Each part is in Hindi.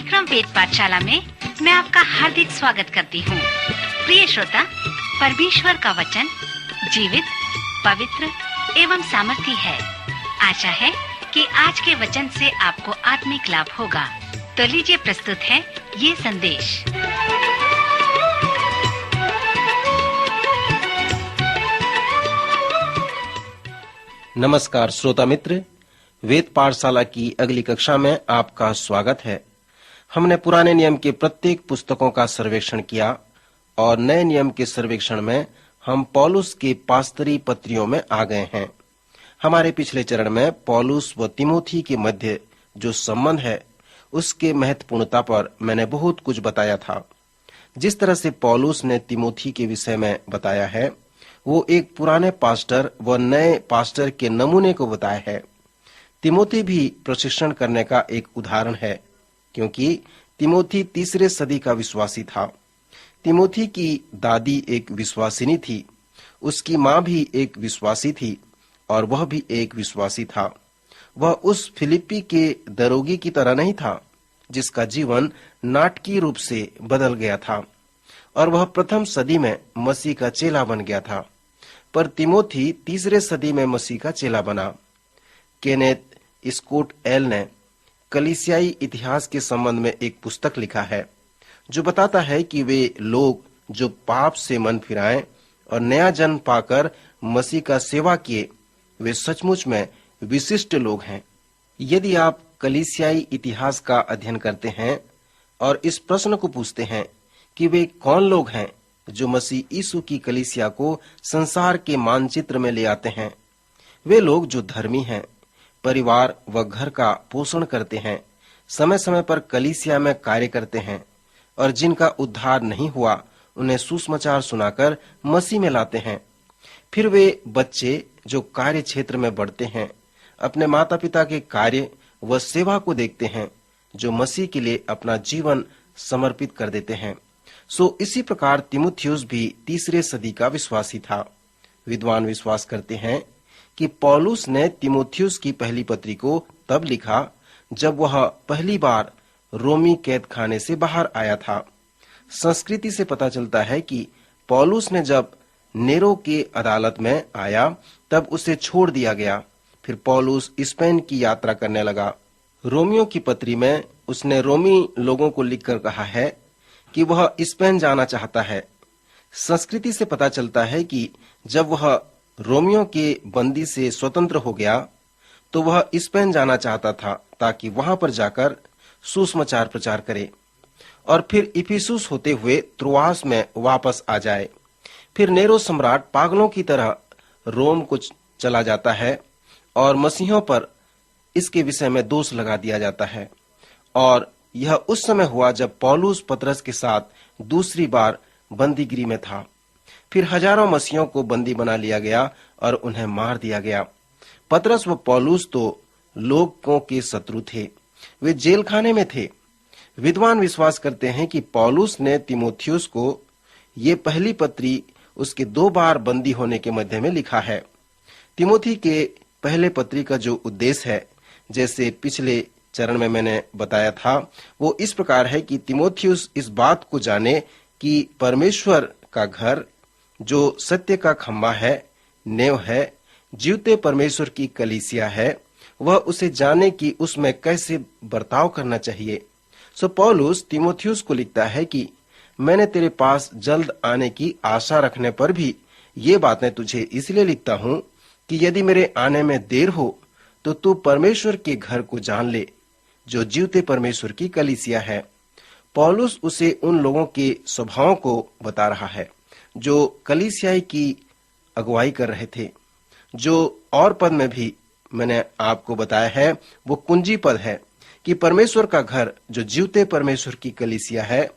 कार्यक्रम वेद पाठशाला में मैं आपका हार्दिक स्वागत करती हूँ। प्रिय श्रोता, परमेश्वर का वचन जीवित, पवित्र एवं सामर्थी है। आशा है कि आज के वचन से आपको आत्मिक लाभ होगा। तो लीजिए प्रस्तुत है ये संदेश। नमस्कार श्रोता मित्र, वेद पाठशाला की अगली कक्षा में आपका स्वागत है। हमने पुराने नियम के प्रत्येक पुस्तकों का सर्वेक्षण किया और नए नियम के सर्वेक्षण में हम पौलुस के पास्तरी पत्रियों में आ गए हैं। हमारे पिछले चरण में पौलुस व तिमोथी के मध्य जो संबंध है उसके महत्वपूर्णता पर मैंने बहुत कुछ बताया था। जिस तरह से पौलुस ने तिमोथी के विषय में बताया है, वो एक पुराने पास्टर व नए पास्टर के नमूने को बताया है। तिमोथी भी प्रशिक्षण करने का एक उदाहरण है, क्योंकि तिमोथी तीसरे सदी का विश्वासी था। तिमोथी की दादी एक विश्वासिनी थी, उसकी माँ भी एक विश्वासी थी और वह भी एक विश्वासी था। वह उस फिलिप्पी के दरोगी की तरह नहीं था, जिसका जीवन नाटकीय रूप से बदल गया था और वह प्रथम सदी में मसीह का चेला बन गया था। पर तिमोथी तीसरे सदी में मसीह का चेला बना। केनेथ स्कॉट एल ने कलीसियाई इतिहास के संबंध में एक पुस्तक लिखा है, जो बताता है कि वे लोग जो पाप से मन फिराएं और नया जन्म पाकर मसीह का सेवा किए, वे सचमुच में विशिष्ट लोग हैं। यदि आप कलीसियाई इतिहास का अध्ययन करते हैं और इस प्रश्न को पूछते हैं कि वे कौन लोग हैं जो मसीह यीशु की कलीसिया को संसार के मानचित्र में ले आते हैं, वे लोग जो धर्मी हैं, परिवार व घर का पोषण करते हैं, समय समय पर कलीसिया में कार्य करते हैं और जिनका उद्धार नहीं हुआ उन्हें सुसमाचार सुनाकर मसीह में लाते हैं। फिर वे बच्चे जो कार्य क्षेत्र में बढ़ते हैं, अपने माता पिता के कार्य व सेवा को देखते हैं, जो मसीह के लिए अपना जीवन समर्पित कर देते हैं। सो इसी प्रकार तिमुथियुस भी तीसरे सदी का विश्वासी था। विद्वान विश्वास करते हैं कि पौलुस ने तिमुथियुस की पहली पत्री को तब लिखा जब वह पहली बार रोमी कैद खाने से बाहर आया था। संस्कृति से पता चलता है कि पौलुस ने जब नेरो के अदालत में आया तब उसे छोड़ दिया गया। फिर पौलुस स्पेन की यात्रा करने लगा। रोमियो की पत्री में उसने रोमी लोगों को लिखकर कहा है कि वह स्पेन जाना चाहता है। संस्कृति से पता चलता है कि जब वह रोमियो के बंदी से स्वतंत्र हो गया तो वह स्पेन जाना चाहता था, ताकि वहां पर जाकर सुसमाचार प्रचार करे और फिर इफिसुस होते हुए त्रोआस में वापस आ जाए। फिर नेरो सम्राट पागलों की तरह रोम को चला जाता है और मसीहों पर इसके विषय में दोष लगा दिया जाता है। और यह उस समय हुआ जब पौलुस पतरस के साथ दूसरी बार बंदीगिरी में था। फिर हजारों मसीहों को बंदी बना लिया गया और उन्हें मार दिया गया। पतरस व पौलुस तो लोगों के शत्रु थे, वे जेल खाने में थे। विद्वान विश्वास करते हैं कि पौलुस ने तिमोथियुस को ये पहली पत्री उसके 2 बार बंदी होने के मध्य में लिखा है। तिमोथी के पहले पत्री का जो उद्देश्य है, जैसे पिछले चरण में मैंने बताया था, वो इस प्रकार है कि तिमोथियुस इस बात को जाने कि परमेश्वर का घर जो सत्य का खंभा है, नेव है, जीवते परमेश्वर की कलीसिया है, वह उसे जाने कि उसमें कैसे बर्ताव करना चाहिए। सो पौलुस तिमोथियुस को लिखता है कि मैंने तेरे पास जल्द आने की आशा रखने पर भी ये बातें तुझे इसलिए लिखता हूँ कि यदि मेरे आने में देर हो तो तू परमेश्वर के घर को जान ले, जो जीवते परमेश्वर की कलीसिया है। पौलुस उसे उन लोगों के स्वभाव को बता रहा है जो कलीसियाई की अगुवाई कर रहे थे। जो और पद में भी मैंने आपको बताया है, वो कुंजी पद है कि परमेश्वर का घर जो जीवते परमेश्वर की कलीसिया है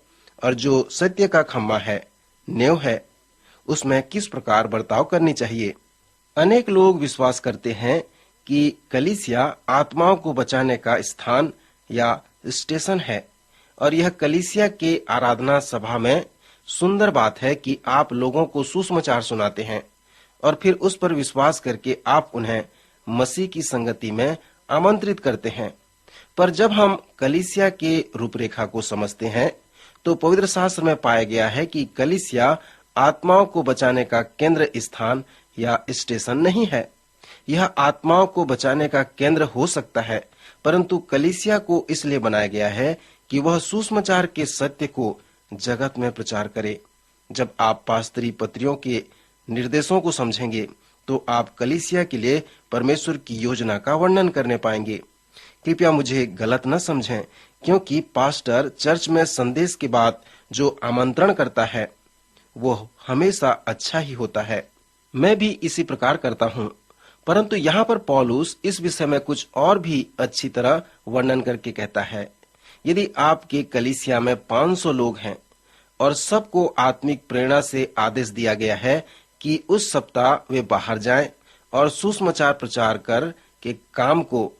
और जो सत्य का खंभा है, नेव है, उसमें किस प्रकार बर्ताव करनी चाहिए। अनेक लोग विश्वास करते हैं कि कलीसिया आत्माओं को बचाने का स्थान या स्टेशन है और यह कलीसिया के आराधना सभा में सुंदर बात है कि आप लोगों को सुसमाचार सुनाते हैं और फिर उस पर विश्वास करके आप उन्हें मसीह की संगति में आमंत्रित करते हैं। पर जब हम कलीसिया के रूपरेखा को समझते हैं तो पवित्र शास्त्र में पाया गया है कि कलीसिया आत्माओं को बचाने का केंद्र स्थान या स्टेशन नहीं है। यह आत्माओं को बचाने का केंद्र हो सकता है, परंतु कलीसिया को इसलिए बनाया गया है कि वह सुसमाचार के सत्य को जगत में प्रचार करे। जब आप पास्तरी पत्रियों के निर्देशों को समझेंगे तो आप कलीसिया के लिए परमेश्वर की योजना का वर्णन करने पाएंगे। कृपया मुझे गलत न समझें, क्योंकि पास्टर चर्च में संदेश के बाद जो आमंत्रण करता है वो हमेशा अच्छा ही होता है। मैं भी इसी प्रकार करता हूँ, परंतु यहाँ पर पौलुस इस विषय में कुछ और भी अच्छी तरह वर्णन करके कहता है। यदि आपके कलीसिया में 500 लोग हैं और सबको आत्मिक प्रेरणा से आदेश दिया गया है कि उस सप्ताह वे बाहर जाएं और सुसमाचार प्रचार कर के काम को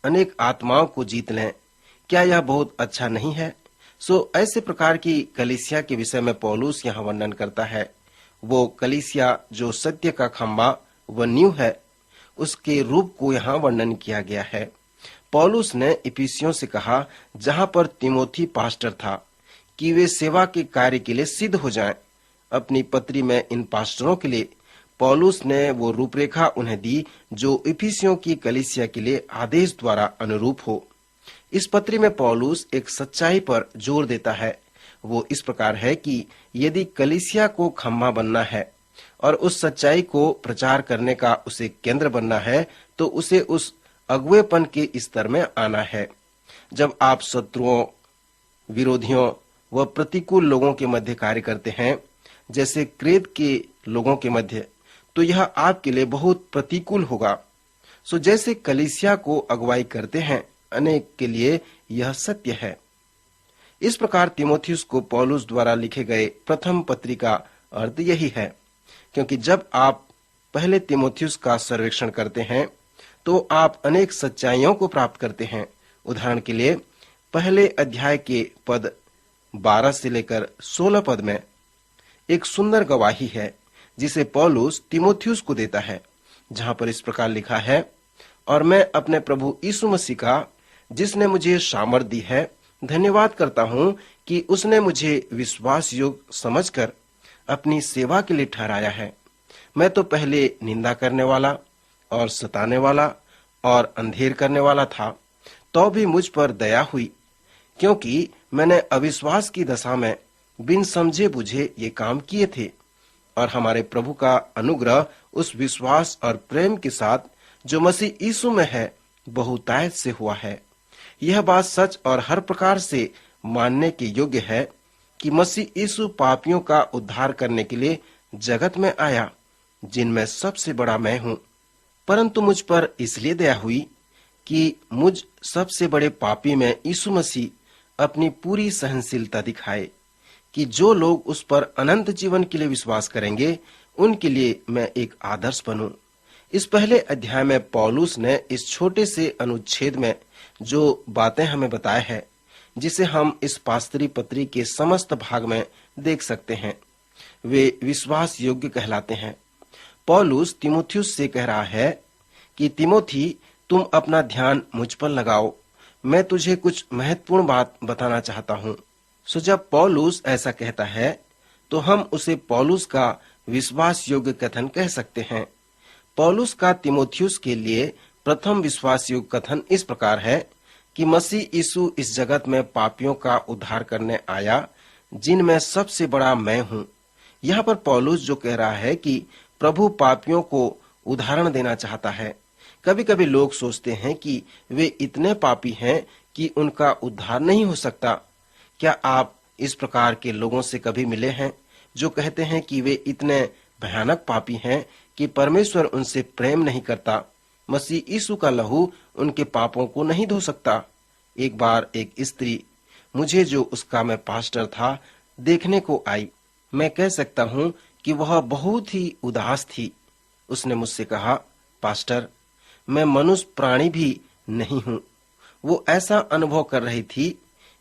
अनेक आत्माओं को जीत लें, क्या यह बहुत अच्छा नहीं है? ऐसे प्रकार की कलीसिया के विषय में पौलुस यहाँ वर्णन करता है। वो कलीसिया जो सत्य का खंभा व नींव है, उसके रूप को यहाँ वर्णन किया गया है। पौलुस ने इफिसियों से कहा, जहाँ पर तिमोथी पास्टर था, कि वे सेवा के कार्य के लिए सिद्ध हो जाएं। अपनी पत्री में इन पास्टरों के लिए पौलुस ने वो रूपरेखा उन्हें दी जो इफिसियों की कलीसिया के लिए आदेश द्वारा अनुरूप हो। इस पत्री में पौलुस एक सच्चाई पर जोर देता है। वो इस प्रकार है कि यदि कलीसिया को खंभा बनना है और उस सच्चाई को प्रचार करने का उसे केंद्र बनना है, तो उसे उस अगुवेपन के स्तर में आना है। जब आप शत्रुओं, विरोधियों व प्रतिकूल लोगों के मध्य कार्य करते हैं, जैसे क्रेत के लोगों के मध्य, तो यह आपके लिए बहुत प्रतिकूल होगा। जैसे कलीसिया को अगुवाई करते हैं, अनेक के लिए यह सत्य है। इस प्रकार तिमोथियुस को पौलुस द्वारा लिखे गए प्रथम पत्री का अर्थ यही है, क्योंकि जब आप पहले तिमोथियुस का सर्वेक्षण करते हैं तो आप अनेक सच्चाइयों को प्राप्त करते हैं। उदाहरण के लिए पहले अध्याय के पद 12 से लेकर 16 पद में एक सुंदर गवाही है जिसे पौलुस तिमोथियुस को देता है, जहां पर इस प्रकार लिखा है, और मैं अपने प्रभु यीशु मसीह का, जिसने मुझे सामर्थ दी है, धन्यवाद करता हूं कि उसने मुझे विश्वास योग्य समझकर अपनी सेवा के लिए ठहराया है। मैं तो पहले निंदा करने वाला और सताने वाला और अंधेर करने वाला था, तो भी मुझ पर दया हुई, क्योंकि मैंने अविश्वास की दशा में बिन समझे बुझे ये काम किए थे, और हमारे प्रभु का अनुग्रह उस विश्वास और प्रेम के साथ जो मसीह यीशु में है बहुतायत से हुआ है। यह बात सच और हर प्रकार से मानने के योग्य है कि मसीह यीशु पापियों का उद्धार करने के लिए जगत में आया, जिनमें सबसे बड़ा मैं हूँ। परंतु मुझ पर इसलिए दया हुई कि मुझ सबसे बड़े पापी में यीशु मसीह अपनी पूरी सहनशीलता दिखाए, कि जो लोग उस पर अनंत जीवन के लिए विश्वास करेंगे, उनके लिए मैं एक आदर्श बनूं। इस पहले अध्याय में पौलुस ने इस छोटे से अनुच्छेद में जो बातें हमें बताए हैं, जिसे हम इस पास्तरी पत्री के समस्त भाग में देख सकते हैं, वे विश्वास योग्य कहलाते हैं। पौलुस तिमोथियुस से कह रहा है कि तिमोथी, तुम अपना ध्यान मुझ पर लगाओ, मैं तुझे कुछ महत्वपूर्ण बात बताना चाहता हूँ। जब पौलुस ऐसा कहता है तो हम उसे पौलुस का विश्वास योग्य कथन कह सकते हैं। पौलुस का तिमोथियुस के लिए प्रथम विश्वास योग्य कथन इस प्रकार है कि मसीह यीशु इस जगत में पापियों का उद्धार करने आया, जिनमें सबसे बड़ा मैं हूँ। यहाँ पर पौलुस जो कह रहा है कि प्रभु पापियों को उदाहरण देना चाहता है। कभी कभी लोग सोचते हैं कि वे इतने पापी हैं कि उनका उद्धार नहीं हो सकता। क्या आप इस प्रकार के लोगों से कभी मिले हैं जो कहते हैं कि वे इतने भयानक पापी हैं कि परमेश्वर उनसे प्रेम नहीं करता, मसीह यीशु का लहू उनके पापों को नहीं धो सकता? एक बार एक स्त्री मुझे, जो उसका मैं पास्टर था, देखने को आई। मैं कह सकता हूँ कि वह बहुत ही उदास थी। उसने मुझसे कहा, पास्टर, मैं मनुष्य प्राणी भी नहीं हूँ। वो ऐसा अनुभव कर रही थी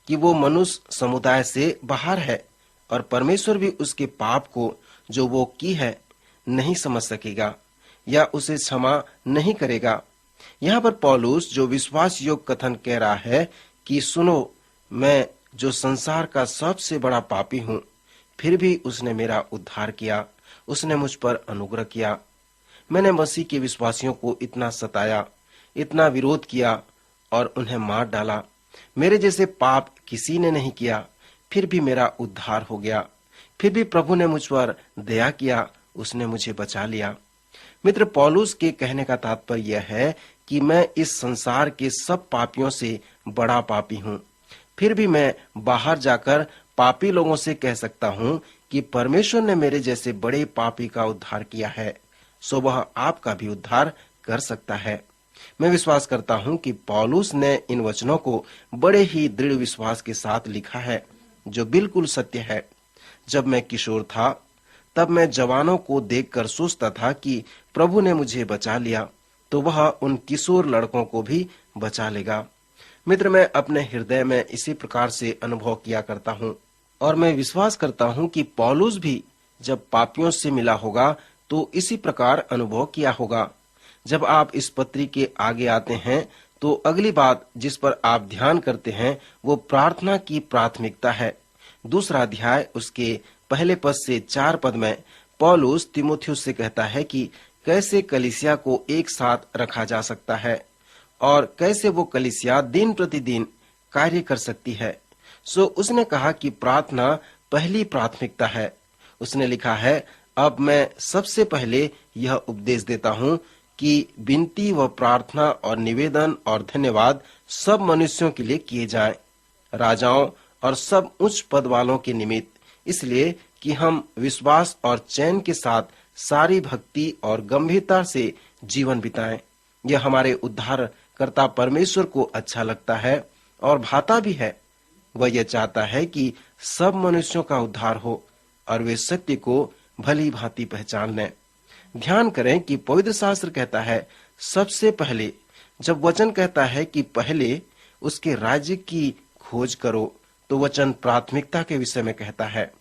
कि वो मनुष्य समुदाय से बाहर है और परमेश्वर भी उसके पाप को जो वो की है नहीं समझ सकेगा या उसे क्षमा नहीं करेगा। यहाँ पर पौलुस जो विश्वास योग्य कथन कह रहा है कि सुनो, मैं जो संसार का सबसे बड़ा पापी हूँ, फिर भी उसने मेरा उद्धार किया, उसने मुझ पर अनुग्रह किया। मैंने मसीह के विश्वासियों को इतना सताया, इतना विरोध किया और उन्हें मार डाला। मेरे जैसे पाप किसी ने नहीं किया, फिर भी मेरा उद्धार हो गया। फिर भी प्रभु ने मुझ पर दया किया, उसने मुझे बचा लिया। मित्र, पौलुस के कहने का तात्पर्य यह है कि मैं इस संसार के सब पापियों से बड़ा पापी हूँ। फिर भी मैं बाहर जाकर पापी लोगों से कह सकता हूँ कि परमेश्वर ने मेरे जैसे बड़े पापी का उद्धार किया है, सो वह आपका भी उद्धार कर सकता है। मैं विश्वास करता हूँ कि पौलुस ने इन वचनों को बड़े ही दृढ़ विश्वास के साथ लिखा है, जो बिल्कुल सत्य है। जब मैं किशोर था, तब मैं जवानों को देखकर सोचता था कि प्रभु ने मुझे बचा लिया, तो वह उन किशोर लड़कों को भी बचा लेगा। मित्र, मैं अपने हृदय में इसी प्रकार से अनुभव किया करता हूँ और मैं विश्वास करता हूँ कि पौलुस भी जब पापियों से मिला होगा तो इसी प्रकार अनुभव किया होगा। जब आप इस पत्री के आगे आते हैं तो अगली बात जिस पर आप ध्यान करते हैं वो प्रार्थना की प्राथमिकता है। दूसरा अध्याय उसके पहले पद से 4 पद में पौलुस तीमुथियुस से कहता है कि कैसे कलीसिया को एक साथ रखा जा सकता है और कैसे वो कलीसिया दिन प्रतिदिन कार्य कर सकती है। सो उसने कहा कि प्रार्थना पहली प्राथमिकता है। उसने लिखा है, अब मैं सबसे पहले यह उपदेश देता हूँ कि विनती व प्रार्थना और निवेदन और धन्यवाद सब मनुष्यों के लिए किए जाएं, राजाओं और सब उच्च पद वालों के निमित्त, इसलिए कि हम विश्वास और चैन के साथ सारी भक्ति और गंभीरता से जीवन बिताएं। यह हमारे उद्धारकर्ता परमेश्वर को अच्छा लगता है और भाता भी है। वह यह चाहता है कि सब मनुष्यों का उद्धार हो और वे सत्य को भली भांति पहचान लें। ध्यान करें कि पवित्र शास्त्र कहता है सबसे पहले। जब वचन कहता है कि पहले उसके राज्य की खोज करो, तो वचन प्राथमिकता के विषय में कहता है।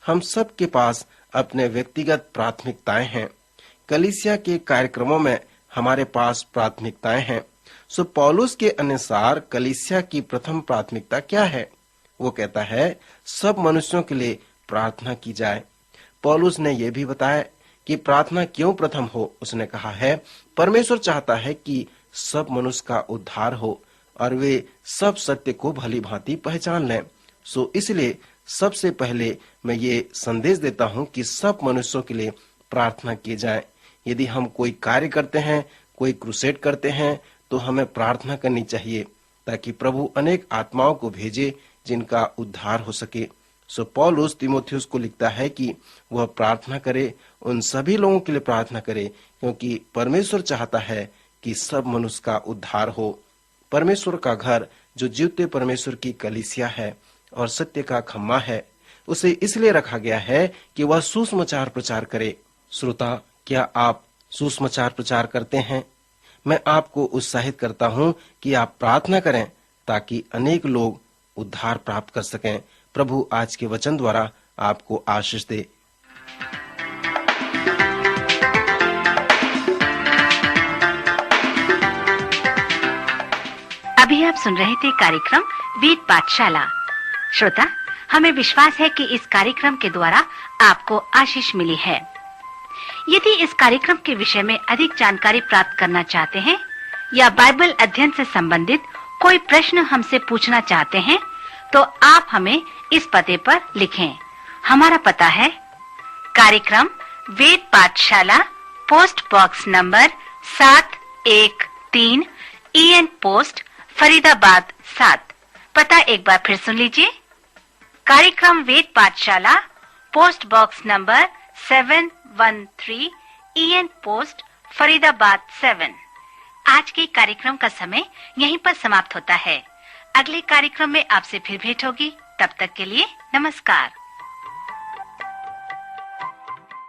हम सब के पास अपने व्यक्तिगत प्राथमिकताएं हैं। कलीसिया के कार्यक्रमों में हमारे पास प्राथमिकताएं हैं। सो पौलुस के अनुसार कलीसिया की प्रथम प्राथमिकता क्या है? वो कहता है सब मनुष्यों के लिए प्रार्थना की जाए। पौलुस ने यह भी बताया कि प्रार्थना क्यों प्रथम हो। उसने कहा है परमेश्वर चाहता है कि सब मनुष्य का उद्धार हो और वे सब सत्य को भली भांति पहचान लें। सो इसलिए सबसे पहले मैं ये संदेश देता हूँ कि सब मनुष्यों के लिए प्रार्थना की जाए। यदि हम कोई कार्य करते हैं, कोई क्रूसेड करते हैं, तो हमें प्रार्थना करनी चाहिए ताकि प्रभु अनेक आत्माओं को भेजे जिनका उद्धार हो सके। सो पौलुस तीमुथियुस को लिखता है कि वह प्रार्थना करे, उन सभी लोगों के लिए प्रार्थना करे, क्योंकि परमेश्वर चाहता है कि सब मनुष्य का उद्धार हो। परमेश्वर का घर जो जीवते परमेश्वर की कलीसिया है और सत्य का खम्मा है, उसे इसलिए रखा गया है कि वह सुसमाचार प्रचार करे। श्रोता, क्या आप सुसमाचार प्रचार करते हैं? मैं आपको उत्साहित करता हूं कि आप प्रार्थना करें ताकि अनेक लोग उद्धार प्राप्त कर सकें। प्रभु आज के वचन द्वारा आपको आशीष दे। अभी आप सुन रहे थे कार्यक्रम वेद पाठशाला। श्रोता, हमें विश्वास है कि इस कार्यक्रम के द्वारा आपको आशीष मिली है। यदि इस कार्यक्रम के विषय में अधिक जानकारी प्राप्त करना चाहते हैं या बाइबल अध्ययन से संबंधित कोई प्रश्न हमसे पूछना चाहते हैं, तो आप हमें इस पते पर लिखें। हमारा पता है कार्यक्रम वेद पाठशाला, post box number 713, EN post, Faridabad 7। पता एक बार फिर सुन लीजिए। कार्यक्रम वेद पाठशाला, post box number 713, EN post, Faridabad 7। आज के कार्यक्रम का समय यहीं पर समाप्त होता है। अगले कार्यक्रम में आपसे फिर भेंट होगी। तब तक के लिए नमस्कार।